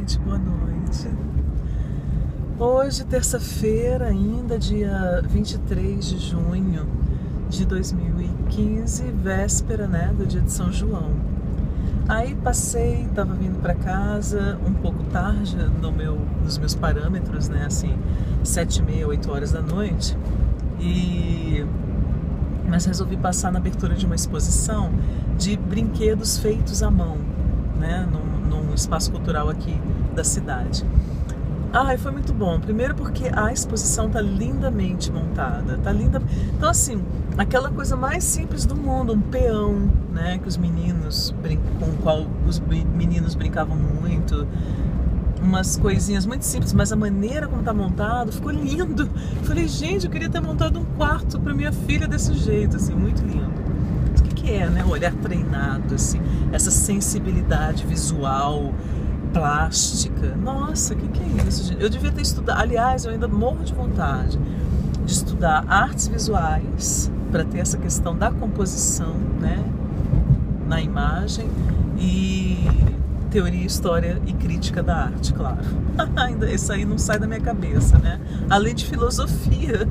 noite, boa noite. Hoje, terça-feira, ainda dia 23 de junho de 2015, véspera, né, do dia de São João. Aí passei, tava vindo para casa um pouco tarde nos meus parâmetros, né, assim, 7h30, 8 horas da noite, mas resolvi passar na abertura de uma exposição de brinquedos feitos à mão, né, num espaço cultural aqui da cidade. E foi muito bom. Primeiro porque a exposição tá lindamente montada, tá linda. Então assim, aquela coisa mais simples do mundo, um peão, né, que os meninos com o qual os meninos brincavam muito, umas coisinhas muito simples, mas a maneira como tá montado ficou lindo. Falei, gente, eu queria ter montado um quarto para minha filha desse jeito, assim, muito lindo. O que é, né, o olhar treinado, assim, essa sensibilidade visual, plástica. Nossa, o que é isso, gente? Eu devia ter estudado, aliás, eu ainda morro de vontade de estudar artes visuais para ter essa questão da composição, né, na imagem, e teoria, história e crítica da arte, claro. Ainda isso aí não sai da minha cabeça, né? Além de filosofia,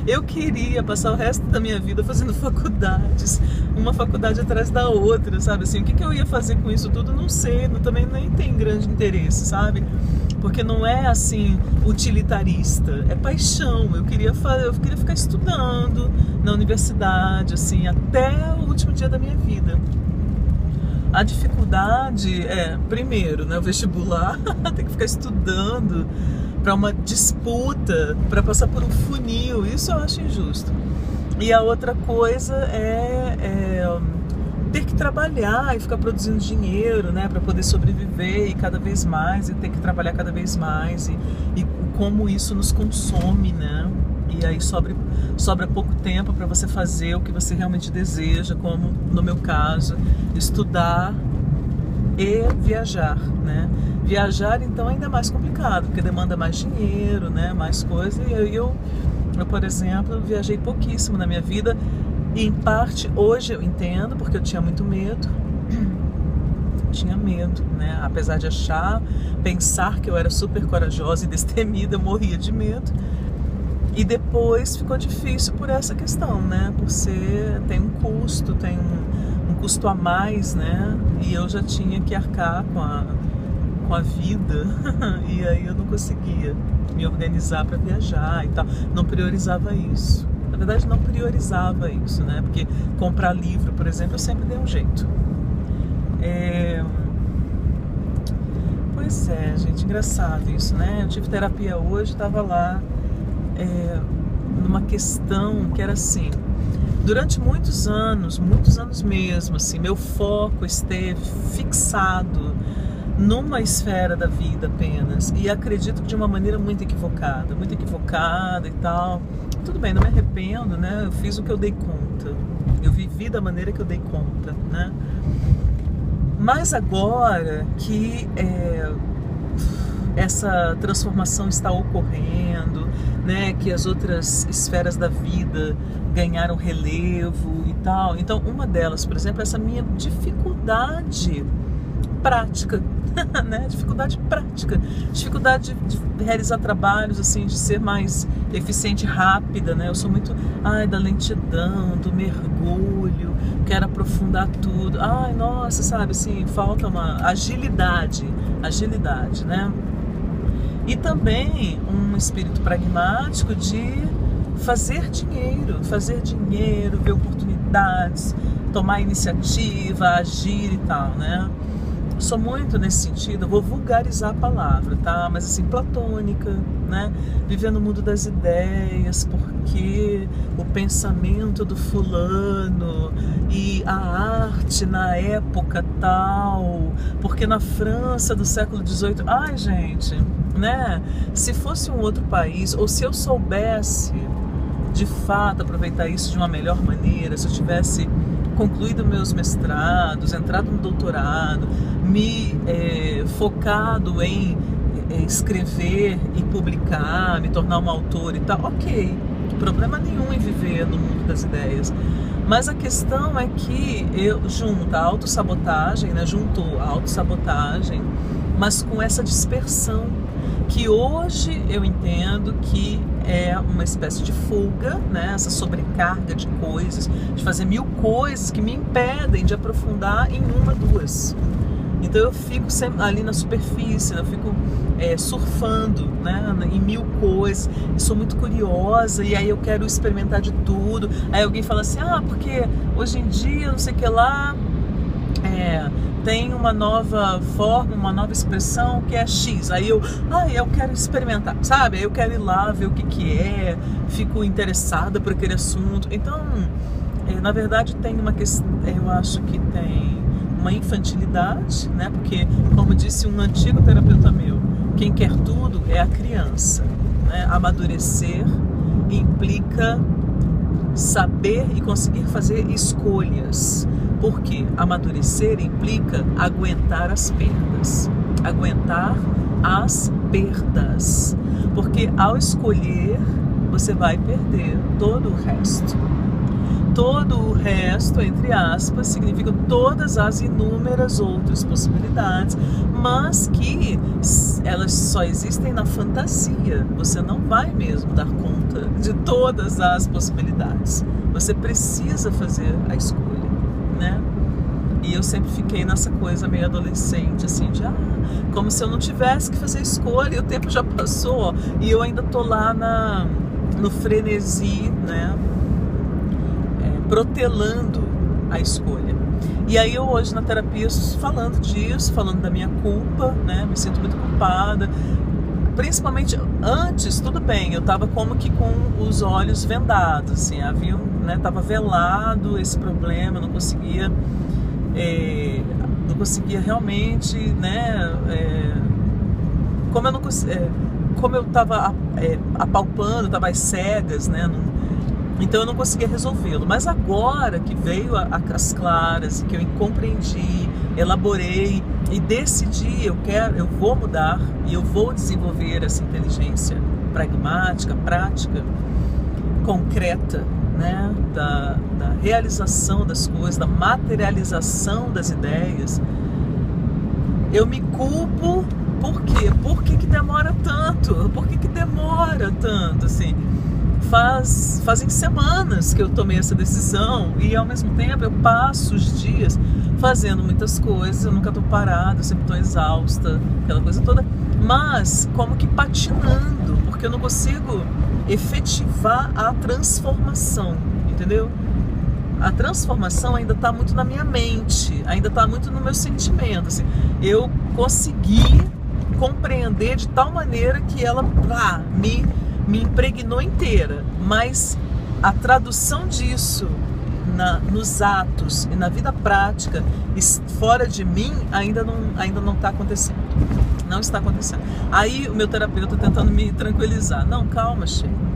eu queria passar o resto da minha vida fazendo faculdades, uma faculdade atrás da outra, sabe? Assim, o que eu ia fazer com isso tudo, não sei, também nem tem grande interesse, sabe? Porque não é assim utilitarista, é paixão. Eu queria ficar estudando na universidade, assim, até o último dia da minha vida. A dificuldade é, primeiro, né, o vestibular, tem que ficar estudando para uma disputa, para passar por um funil, isso eu acho injusto. E a outra coisa é ter que trabalhar e ficar produzindo dinheiro, né, para poder sobreviver e cada vez mais, e ter que trabalhar cada vez mais, e como isso nos consome, né? E aí sobra pouco tempo para você fazer o que você realmente deseja, como no meu caso, estudar e viajar, né? Viajar, então, é ainda mais complicado, porque demanda mais dinheiro, né? Mais coisa. E aí eu, por exemplo, viajei pouquíssimo na minha vida. E, em parte, hoje eu entendo, porque eu tinha muito medo. Tinha medo, né? Apesar de pensar que eu era super corajosa e destemida, eu morria de medo. E depois ficou difícil por essa questão, né? Por tem um custo, tem um custo a mais, né? E eu já tinha que arcar com a vida, e aí eu não conseguia me organizar para viajar e tal. Não priorizava isso. Na verdade, não priorizava isso, né? Porque comprar livro, por exemplo, eu sempre dei um jeito. Pois é, gente, engraçado isso, né? Eu tive terapia hoje, estava lá numa questão que era assim, durante muitos anos mesmo, assim, meu foco esteve fixado numa esfera da vida apenas, e acredito que de uma maneira muito equivocada e tal. Tudo bem, não me arrependo, né? Eu fiz o que eu dei conta, eu vivi da maneira que eu dei conta, né? Mas agora que essa transformação está ocorrendo, né, que as outras esferas da vida ganharam relevo e tal. Então, uma delas, por exemplo, é essa minha dificuldade prática, né, dificuldade de realizar trabalhos, assim, de ser mais eficiente, rápida, né. Eu sou muito, da lentidão, do mergulho, quero aprofundar tudo. Nossa, sabe, assim, falta uma agilidade, né. E também um espírito pragmático de fazer dinheiro, ver oportunidades, tomar iniciativa, agir e tal, né? Sou muito nesse sentido, eu vou vulgarizar a palavra, tá? Mas assim, platônica, né? Viver no mundo das ideias, porque o pensamento do fulano e a arte na época tal, porque na França do século XVIII, gente, né? Se fosse um outro país, ou se eu soubesse de fato aproveitar isso de uma melhor maneira, se eu tivesse concluído meus mestrados, entrado no doutorado, me focado em escrever e publicar, me tornar uma autora e tal, ok, problema nenhum em viver no mundo das ideias. Mas a questão é que eu junto a autossabotagem, mas com essa dispersão, que hoje eu entendo que é uma espécie de fuga, né? Essa sobrecarga de coisas, de fazer 1000 coisas que me impedem de aprofundar em uma, duas. Então eu fico sempre ali na superfície, eu fico surfando, né, em 1000 coisas, e sou muito curiosa, e aí eu quero experimentar de tudo. Aí alguém fala assim, porque hoje em dia, não sei o que lá, tem uma nova forma, uma nova expressão que é X. Aí eu quero experimentar, sabe? Aí eu quero ir lá ver o que é, fico interessada por aquele assunto. Então, na verdade, tem uma questão, eu acho que tem uma infantilidade, né? Porque, como disse um antigo terapeuta meu, quem quer tudo é a criança, né? Amadurecer implica saber e conseguir fazer escolhas. Porque amadurecer implica aguentar as perdas. Aguentar as perdas. Porque ao escolher, você vai perder todo o resto. Todo o resto, entre aspas, significa todas as inúmeras outras possibilidades, mas que elas só existem na fantasia. Você não vai mesmo dar conta de todas as possibilidades. Você precisa fazer a escolha, né? E eu sempre fiquei nessa coisa meio adolescente, assim, de como se eu não tivesse que fazer escolha, e o tempo já passou, e eu ainda tô lá no frenesi, né? Protelando a escolha. E aí eu hoje na terapia falando disso, falando da minha culpa, né? Me sinto muito culpada. Principalmente antes, tudo bem, eu tava como que com os olhos vendados, assim, havia, né? Tava velado esse problema, eu não conseguia realmente, né? Como eu tava apalpando, tava às cegas, né? Então eu não conseguia resolvê-lo. Mas agora que veio as claras, que eu compreendi, elaborei e decidi, eu vou mudar e eu vou desenvolver essa inteligência pragmática, prática, concreta, né, da realização das coisas, da materialização das ideias. Eu me culpo. Por quê? Por que demora tanto? Por que demora tanto, assim? Fazem semanas que eu tomei essa decisão e ao mesmo tempo eu passo os dias fazendo muitas coisas, eu nunca estou parada, eu sempre estou exausta, aquela coisa toda, mas como que patinando, porque eu não consigo efetivar a transformação, entendeu? A transformação ainda está muito na minha mente, ainda está muito no meu sentimento, assim. Eu consegui compreender de tal maneira que ela me impregnou inteira, mas a tradução disso nos atos e na vida prática, fora de mim, ainda não está acontecendo. Não está acontecendo. Aí o meu terapeuta tentando me tranquilizar. Não, calma, Sheila.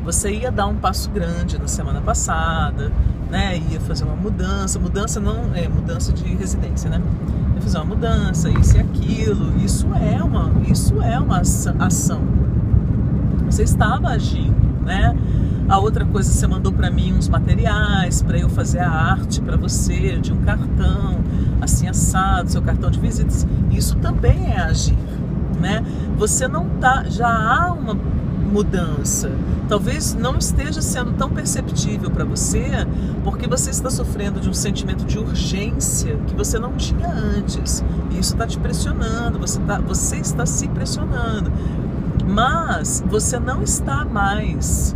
Você ia dar um passo grande na semana passada, né? Ia fazer uma mudança. Mudança não é mudança de residência, né? Ia fazer uma mudança, isso e aquilo. Isso é uma ação. Você estava agindo, né? A outra coisa, você mandou para mim uns materiais para eu fazer a arte para você de um cartão, assim assado, seu cartão de visitas. Isso também é agir, né? Você não tá, já há uma mudança. Talvez não esteja sendo tão perceptível para você, porque você está sofrendo de um sentimento de urgência que você não tinha antes. E isso está te pressionando, você está se pressionando. Mas você não está mais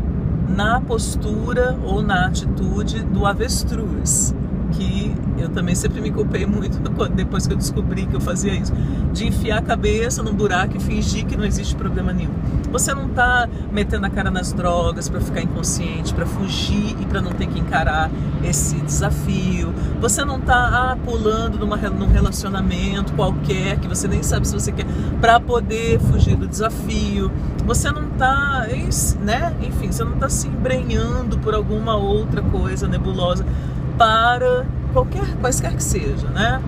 na postura ou na atitude do avestruz, que eu também sempre me culpei muito depois que eu descobri que eu fazia isso, de enfiar a cabeça num buraco e fingir que não existe problema nenhum. Você não está metendo a cara nas drogas para ficar inconsciente, para fugir e para não ter que encarar esse desafio. Você não está pulando num relacionamento qualquer que você nem sabe se você quer, para poder fugir do desafio. Você não está, né? Enfim, você não está se embrenhando por alguma outra coisa nebulosa para quaisquer que seja, né?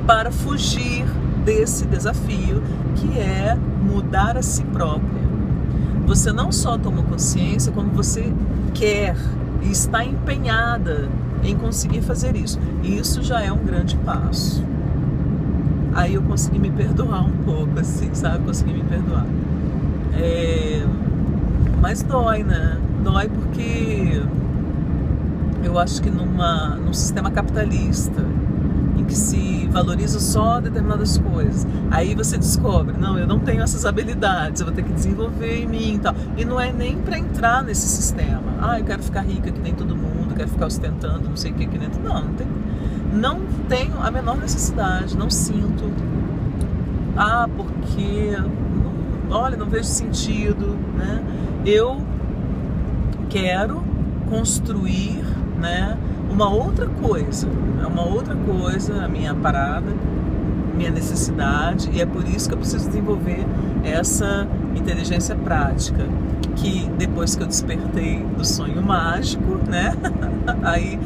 Para fugir desse desafio que é mudar a si própria. Você não só toma consciência, como você quer e está empenhada em conseguir fazer isso. E isso já é um grande passo. aí eu consegui me perdoar um pouco, assim, sabe? Consegui me perdoar. Mas dói, né? Dói porque eu acho que num sistema capitalista, em que se valoriza só determinadas coisas, aí você descobre, não, eu não tenho essas habilidades, eu vou ter que desenvolver em mim e tal. E não é nem para entrar nesse sistema. Eu quero ficar rica que nem todo mundo, quero ficar ostentando não sei o que nem todo mundo. Não tenho a menor necessidade, não sinto. Porque olha, não vejo sentido, né? Eu quero construir, né, uma outra coisa, a minha parada, minha necessidade, e é por isso que eu preciso desenvolver essa inteligência prática, que depois que eu despertei do sonho mágico, né, aí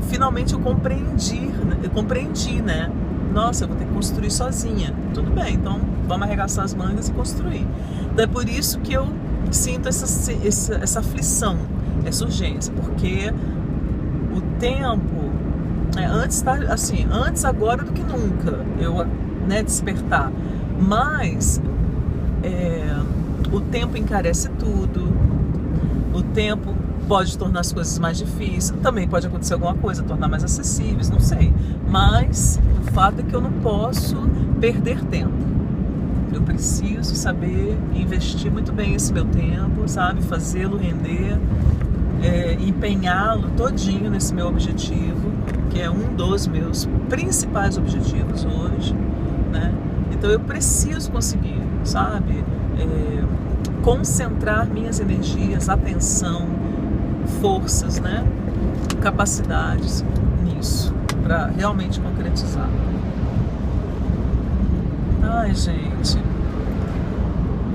finalmente eu compreendi, né, nossa, eu vou ter que construir sozinha, tudo bem, então vamos arregaçar as mangas e construir. Então é por isso que eu sinto essa aflição, essa urgência, porque o tempo, antes agora do que nunca, eu, né, despertar, mas o tempo encarece tudo, o tempo pode tornar as coisas mais difíceis, também pode acontecer alguma coisa, tornar mais acessíveis, não sei, mas o fato é que eu não posso perder tempo. Eu preciso saber investir muito bem esse meu tempo, sabe? Fazê-lo render, empenhá-lo todinho nesse meu objetivo, que é um dos meus principais objetivos hoje, né? Então eu preciso conseguir, sabe? Concentrar minhas energias, atenção, forças, né? Capacidades nisso, para realmente concretizar. Ai, gente,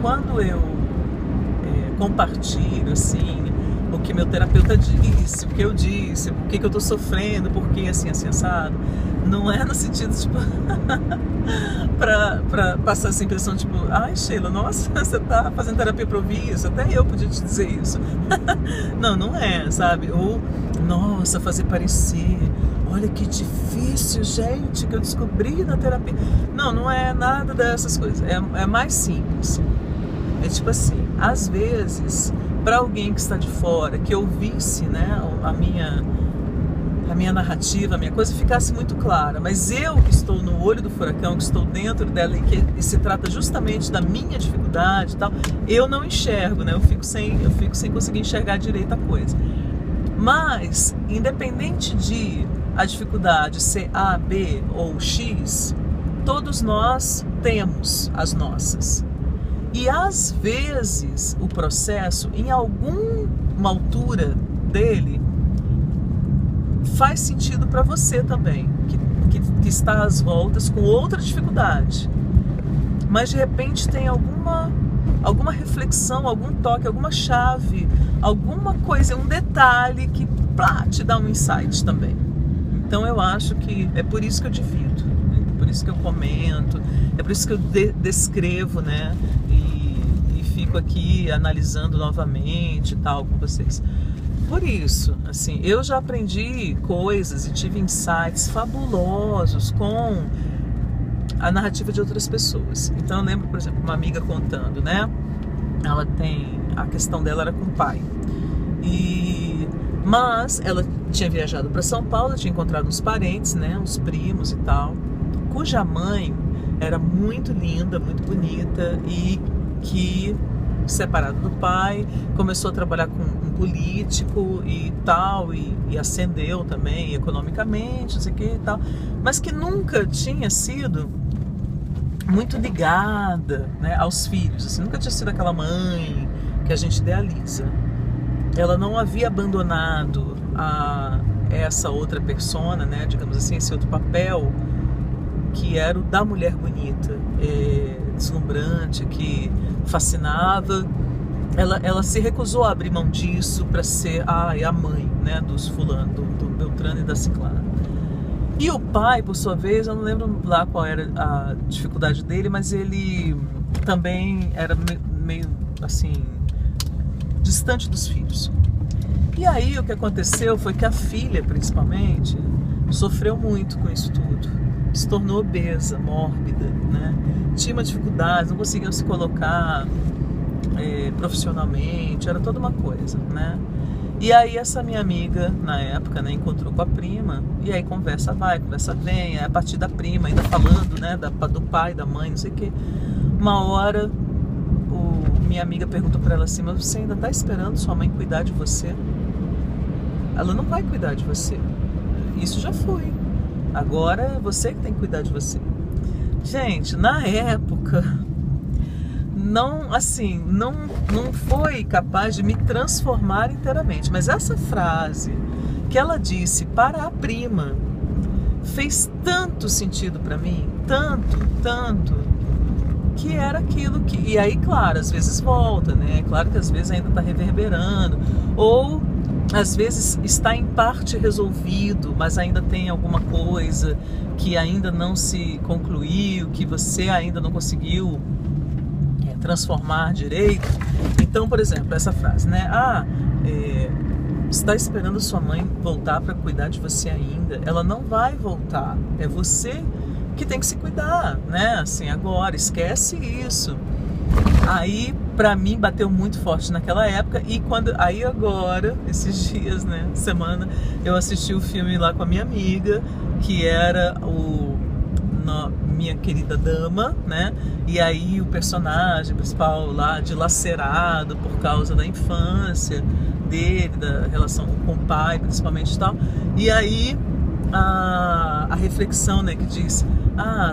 quando eu compartilho, assim, o que meu terapeuta disse, o que eu disse, o que eu tô sofrendo, por que assim, assado, não é no sentido, tipo, pra passar essa impressão, tipo, ai, Sheila, nossa, você tá fazendo terapia pra ouvir isso, até eu podia te dizer isso. Não é, sabe? Ou, nossa, fazer parecer, olha que difícil, gente, que eu descobri na terapia. Não é nada dessas coisas, é mais simples. É tipo assim, às vezes, para alguém que está de fora, que ouvisse, né, a minha narrativa, a minha coisa, ficasse muito clara. Mas eu que estou no olho do furacão, que estou dentro dela e se trata justamente da minha dificuldade e tal, eu não enxergo, né? Eu fico sem conseguir enxergar direito a coisa. Mas, independente de a dificuldade ser A, B ou X, todos nós temos as nossas. E às vezes o processo, em alguma altura dele, faz sentido para você também, que está às voltas com outra dificuldade. Mas de repente tem alguma reflexão, algum toque, alguma chave, alguma coisa, um detalhe que te dá um insight também. Então eu acho que é por isso que eu divido, é por isso que eu comento, é por isso que eu descrevo, né? E fico aqui analisando novamente e tal com vocês. Por isso, assim, eu já aprendi coisas e tive insights fabulosos com a narrativa de outras pessoas. Então eu lembro, por exemplo, uma amiga contando, né? A questão dela era com o pai. Mas ela tinha viajado para São Paulo, tinha encontrado uns parentes, né? Uns primos e tal, cuja mãe era muito linda, muito bonita e que, separado do pai, começou a trabalhar com um político e tal, e ascendeu também economicamente, não sei o que e tal, mas que nunca tinha sido muito ligada, né, aos filhos, assim, nunca tinha sido aquela mãe que a gente idealiza. Ela não havia abandonado essa outra persona, né, digamos assim, esse outro papel que era o da mulher bonita, deslumbrante, que fascinava. Ela se recusou a abrir mão disso para ser a mãe, né, dos fulano, do Beltrano e da Ciclana. E o pai, por sua vez, eu não lembro lá qual era a dificuldade dele, mas ele também era meio assim, distante dos filhos. E aí o que aconteceu foi que a filha, principalmente, sofreu muito com isso tudo. se tornou obesa, mórbida, né? Tinha uma dificuldade, não conseguia se colocar profissionalmente, era toda uma coisa, né? E aí essa minha amiga, na época, né, encontrou com a prima, e aí conversa vai, conversa vem, a partir da prima, ainda falando, né, do pai, da mãe, não sei o quê. Uma hora, minha amiga perguntou para ela assim, mas você ainda tá esperando sua mãe cuidar de você? Ela não vai cuidar de você. Isso já foi. Agora é você que tem que cuidar de você. Gente, na época, não, assim, não foi capaz de me transformar inteiramente. Mas essa frase que ela disse para a prima fez tanto sentido para mim, tanto, que era aquilo que... E aí, claro, às vezes volta, né? Claro que às vezes ainda está reverberando. Ou, às vezes, está em parte resolvido, mas ainda tem alguma coisa que ainda não se concluiu, que você ainda não conseguiu transformar direito. Então, por exemplo, essa frase, né? Está esperando sua mãe voltar para cuidar de você ainda? Ela não vai voltar. É você que tem que se cuidar, né? Assim, agora, esquece isso. Aí, pra mim, bateu muito forte naquela época. E aí agora, esses dias, né? Semana, eu assisti o filme lá com a minha amiga, que era Minha Querida Dama, né? E aí o personagem principal lá dilacerado por causa da infância dele, da relação com o pai, principalmente e tal. E aí a reflexão, né, que diz: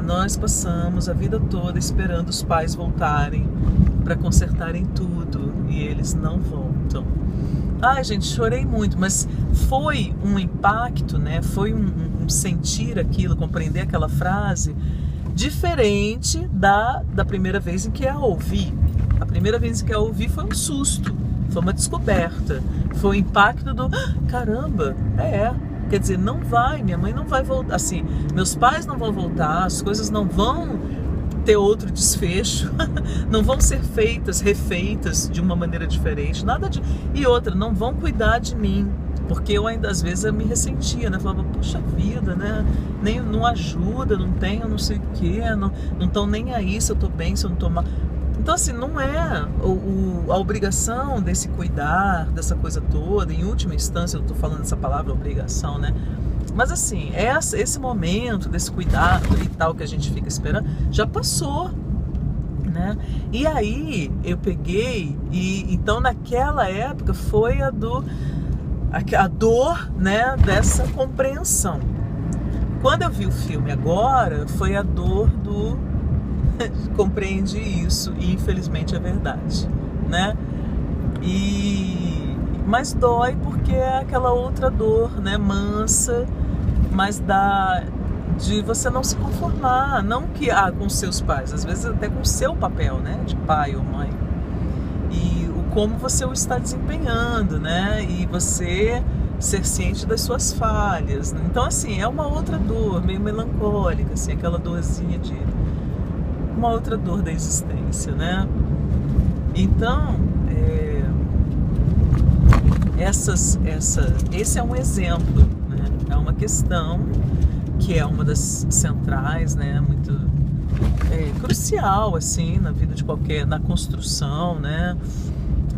nós passamos a vida toda esperando os pais voltarem para consertarem tudo e eles não voltam. Ai, gente, chorei muito, mas foi um impacto, né? Foi um sentir aquilo, compreender aquela frase diferente da primeira vez em que a ouvi. A primeira vez em que a ouvi foi um susto, foi uma descoberta, foi o impacto do caramba, quer dizer, não vai, minha mãe não vai voltar, assim, meus pais não vão voltar, as coisas não vão ter outro desfecho, não vão ser refeitas de uma maneira diferente, e outra, não vão cuidar de mim, porque eu ainda, às vezes, eu me ressentia, né, falava, puxa vida, né, não ajuda, não tenho não sei o que, não estão nem aí se eu tô bem, se eu não tô mal. Então, assim, não é a obrigação desse cuidar, dessa coisa toda, em última instância, eu tô falando essa palavra obrigação, né? Mas, assim, esse momento desse cuidado e tal que a gente fica esperando, já passou, né? E aí, eu peguei, então, naquela época, foi a dor, né, dessa compreensão. Quando eu vi o filme agora, foi a dor do compreende isso, e infelizmente é verdade, né? Mas dói porque é aquela outra dor, né, mansa, mas de você não se conformar, não que com seus pais, às vezes até com o seu papel, né, de pai ou mãe, e como você o está desempenhando, né, e você ser ciente das suas falhas. Então, assim, é uma outra dor, meio melancólica, assim, aquela dorzinha uma outra dor da existência, né? Então, esse é um exemplo, né? É uma questão que é uma das centrais, né? Muito crucial, assim, na vida de na construção, né?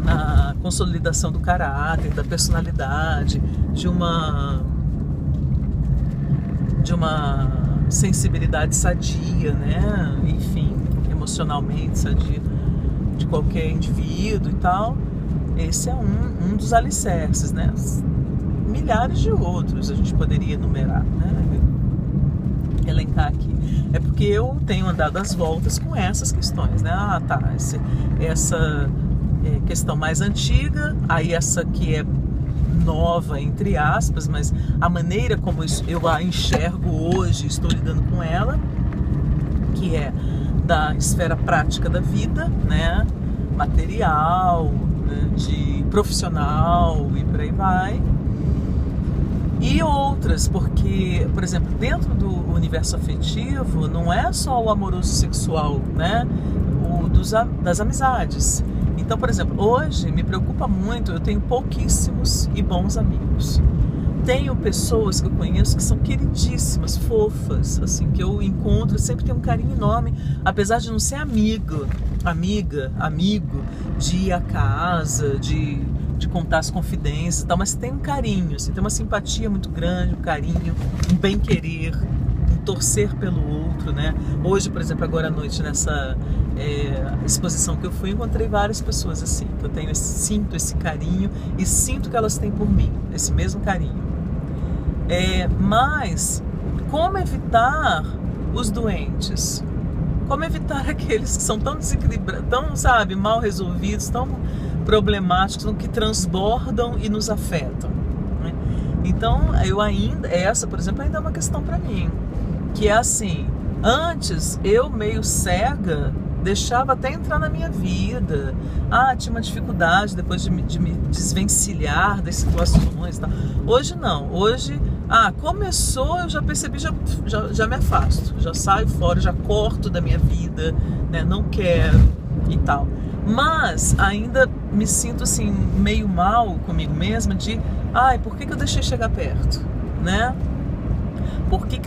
Na consolidação do caráter, da personalidade, de uma sensibilidade sadia, né? Enfim, emocionalmente sadia de qualquer indivíduo e tal. Esse é um dos alicerces, né? Milhares de outros a gente poderia enumerar, né? Elencar aqui. É porque eu tenho andado às voltas com essas questões, né? Essa questão mais antiga, aí essa que é nova, entre aspas, mas a maneira como eu a enxergo hoje, estou lidando com ela, que é da esfera prática da vida, né, material, né, de profissional e por aí vai, e outras, porque, por exemplo, dentro do universo afetivo, não é só o amoroso sexual, né, das amizades. Então, por exemplo, hoje me preocupa muito, eu tenho pouquíssimos e bons amigos. tenho pessoas que eu conheço que são queridíssimas, fofas, assim, que eu encontro, sempre tenho um carinho enorme, apesar de não ser amigo, de ir à casa, de contar as confidências e tal, mas tem um carinho, assim, tem uma simpatia muito grande, um carinho, um bem-querer, um torcer pelo outro, né? Hoje, por exemplo, agora à noite, nessa exposição que eu fui, encontrei várias pessoas assim, que eu sinto esse carinho e sinto que elas têm por mim, esse mesmo carinho. Mas como evitar os doentes? Como evitar aqueles que são tão desequilibrados, tão, sabe, mal resolvidos, tão problemáticos, que transbordam e nos afetam, né? Então, essa, por exemplo, ainda é uma questão para mim, que é assim, antes eu meio cega deixava até entrar na minha vida. Tinha uma dificuldade depois de me desvencilhar das situações, tá? Hoje não, hoje começou, eu já percebi, já me afasto, já saio fora, já corto da minha vida, né? Não quero e tal. Mas ainda me sinto assim meio mal comigo mesma de por que eu deixei chegar perto, né? Por que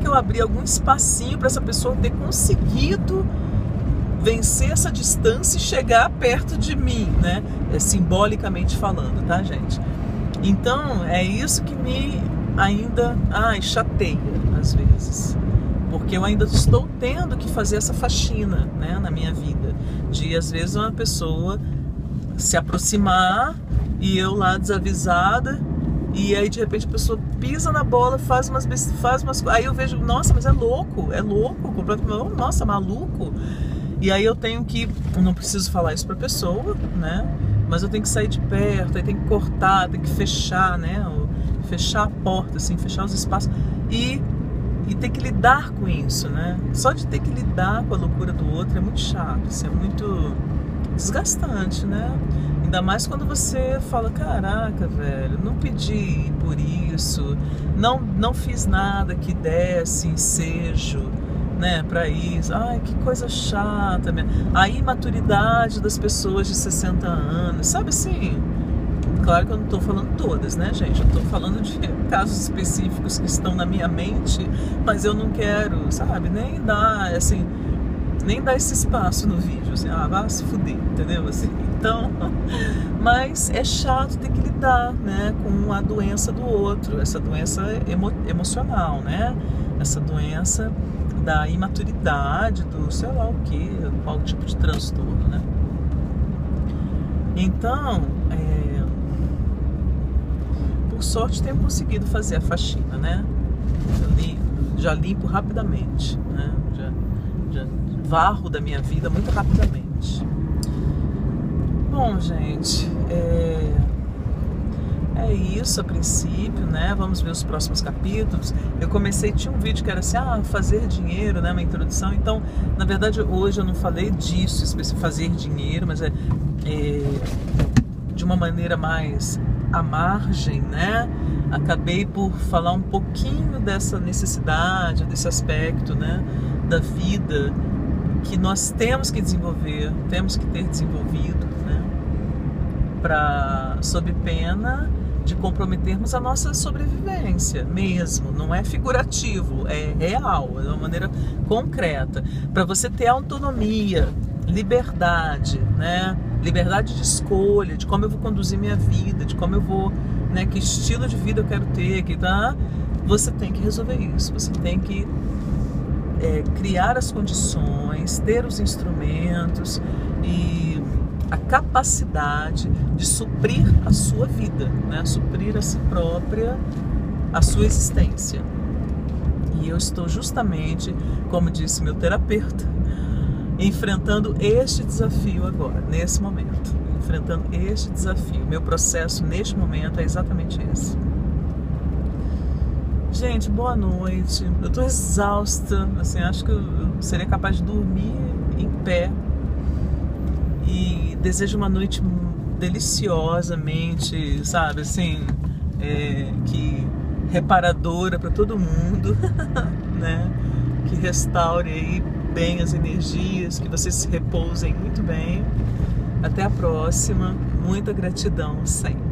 eu abri algum espacinho para essa pessoa ter conseguido vencer essa distância e chegar perto de mim, né? Simbolicamente falando, tá, gente? Então, é isso que me ainda chateia às vezes. Porque eu ainda estou tendo que fazer essa faxina, né, na minha vida. De, às vezes, uma pessoa se aproximar e eu lá desavisada, e aí de repente a pessoa pisa na bola, faz umas aí eu vejo, nossa, mas é louco, completamente, nossa, maluco. E aí eu tenho que, não preciso falar isso pra pessoa, né, mas eu tenho que sair de perto, aí tem que cortar, tem que fechar, né, fechar a porta, assim, fechar os espaços e ter que lidar com isso, né? Só de ter que lidar com a loucura do outro é muito chato, isso é muito desgastante, né? Ainda mais quando você fala, caraca, velho, não pedi por isso, não fiz nada que desse ensejo, né, pra isso. Que coisa chata mesmo. A imaturidade das pessoas de 60 anos, sabe assim? Claro que eu não estou falando todas, né, gente? Eu estou falando de casos específicos que estão na minha mente, mas eu não quero, sabe, nem dar esse espaço no vídeo, assim, vá se fuder, entendeu? Assim, então, mas é chato ter que lidar, né, com a doença do outro, essa doença emocional, né? Essa doença da imaturidade, do sei lá o que, qual tipo de transtorno, né? Então, por sorte tenho conseguido fazer a faxina, né? Já limpo rapidamente, né? Já varro da minha vida muito rapidamente. Bom, gente, é isso a princípio, né? Vamos ver os próximos capítulos. Tinha um vídeo que era assim, fazer dinheiro, né? Uma introdução. Então, na verdade, hoje eu não falei disso, fazer dinheiro, mas de uma maneira mais à margem, né? Acabei por falar um pouquinho dessa necessidade, desse aspecto, né, da vida que nós temos que desenvolver, temos que ter desenvolvido, né, sob pena de comprometermos a nossa sobrevivência mesmo, não é figurativo, é real, é de uma maneira concreta, para você ter autonomia, liberdade, né? Liberdade de escolha, de como eu vou conduzir minha vida, de como eu vou, né, que estilo de vida eu quero ter, você tem que resolver isso, você tem que criar as condições, ter os instrumentos e a capacidade de suprir a sua vida, né, suprir a si própria, a sua existência. E eu estou justamente, como disse meu terapeuta, enfrentando este desafio agora, nesse momento. Enfrentando este desafio. Meu processo neste momento é exatamente esse. Gente, boa noite. Eu tô exausta, assim, acho que eu seria capaz de dormir em pé. E desejo uma noite deliciosamente, sabe, assim, que reparadora para todo mundo, né? Que restaure aí bem as energias, que vocês se repousem muito bem. Até a próxima. Muita gratidão sempre.